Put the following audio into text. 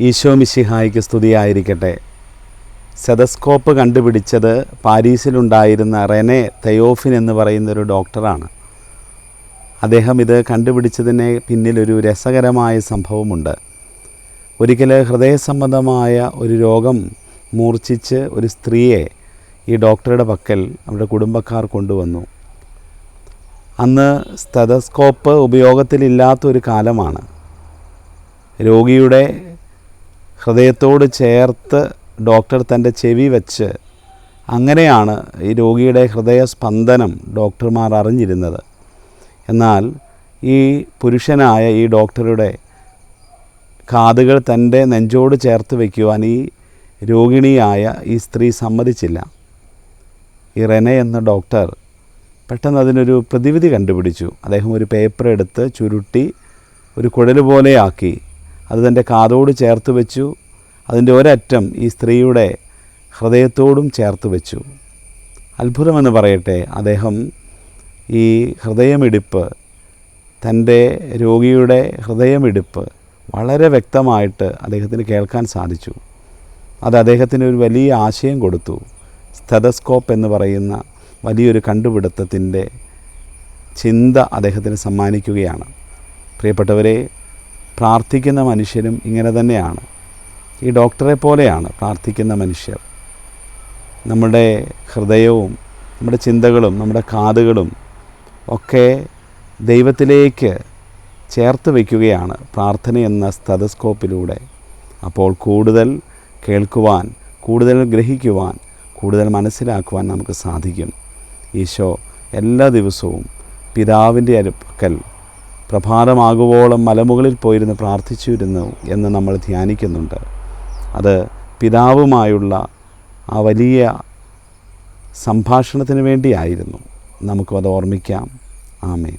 ഈശോ മിശിഹായ്ക്ക് സ്തുതിയായിരിക്കട്ടെ. സ്റ്റെതസ്കോപ്പ് കണ്ടുപിടിച്ചത് പാരീസിലുണ്ടായിരുന്ന റെനെ തെയോഫിൻ എന്ന് പറയുന്നൊരു ഡോക്ടറാണ്. അദ്ദേഹം ഇത് കണ്ടുപിടിച്ചതിന് പിന്നിലൊരു രസകരമായ സംഭവമുണ്ട്. ഒരിക്കൽ ഹൃദയസംബന്ധമായ ഒരു രോഗം മൂർച്ഛിച്ച് ഒരു സ്ത്രീയെ ഈ ഡോക്ടറുടെ പക്കൽ അവരുടെ കുടുംബക്കാർ കൊണ്ടുവന്നു. അന്ന് സ്റ്റെതസ്കോപ്പ് ഉപയോഗത്തിലില്ലാത്തൊരു കാലമാണ്. രോഗിയുടെ ഹൃദയത്തോട് ചേർത്ത് ഡോക്ടർ തൻ്റെ ചെവി വെച്ച് അങ്ങനെയാണ് ഈ രോഗിയുടെ ഹൃദയസ്പന്ദനം ഡോക്ടർമാർ അറിഞ്ഞിരുന്നത്. എന്നാൽ ഈ പുരുഷനായ ഈ ഡോക്ടറുടെ കാതുകൾ തൻ്റെ നെഞ്ചോട് ചേർത്ത് വയ്ക്കുവാൻ ഈ രോഗിണിയായ ഈ സ്ത്രീ സമ്മതിച്ചില്ല. ഈ റെനെ എന്ന ഡോക്ടർ പെട്ടെന്ന് അതിനൊരു പ്രതിവിധി കണ്ടുപിടിച്ചു. അദ്ദേഹം ഒരു പേപ്പർ എടുത്ത് ചുരുട്ടി ഒരു കുഴൽ പോലെയാക്കി അത് തൻ്റെ കാതോട് ചേർത്ത് വെച്ചു. അതിൻ്റെ ഒരറ്റം ഈ സ്ത്രീയുടെ ഹൃദയത്തോടും ചേർത്ത് വെച്ചു. അത്ഭുതമെന്ന് പറയട്ടെ, അദ്ദേഹം ഈ ഹൃദയമിടിപ്പ്, തൻ്റെ രോഗിയുടെ ഹൃദയമിടിപ്പ് വളരെ വ്യക്തമായിട്ട് അദ്ദേഹത്തിന് കേൾക്കാൻ സാധിച്ചു. അത് അദ്ദേഹത്തിന് ഒരു വലിയ ആശയം കൊടുത്തു. സ്റ്റെതസ്കോപ്പ് എന്ന് പറയുന്ന വലിയൊരു കണ്ടുപിടുത്തത്തിൻ്റെ ചിന്ത അദ്ദേഹത്തിന് സമ്മാനിക്കുകയാണ്. പ്രിയപ്പെട്ടവരെ, പ്രാർത്ഥിക്കുന്ന മനുഷ്യരും ഇങ്ങനെ തന്നെയാണ്. ഈ ഡോക്ടറെ പോലെയാണ് പ്രാർത്ഥിക്കുന്ന മനുഷ്യർ. നമ്മുടെ ഹൃദയവും നമ്മുടെ ചിന്തകളും നമ്മുടെ കാതുകളും ഒക്കെ ദൈവത്തിലേക്ക് ചേർത്ത് വയ്ക്കുകയാണ് പ്രാർത്ഥന എന്ന സ്റ്റെതസ്കോപ്പിലൂടെ. അപ്പോൾ കൂടുതൽ കേൾക്കുവാൻ, കൂടുതൽ ഗ്രഹിക്കുവാൻ, കൂടുതൽ മനസ്സിലാക്കുവാൻ നമുക്ക് സാധിക്കും. ഈശോ എല്ലാ ദിവസവും പിതാവിൻ്റെ അടുക്കൽ പ്രഭാതമാകുവോളം മലമുകളിൽ പോയിരുന്ന് പ്രാർത്ഥിച്ചിരുന്നു എന്ന് നമ്മൾ ധ്യാനിക്കുന്നുണ്ട്. അത് പിതാവുമായുള്ള ആ വലിയ സംഭാഷണത്തിന് വേണ്ടിയായിരുന്നു. നമുക്കത് ഓർമ്മിക്കാം. ആമേൻ.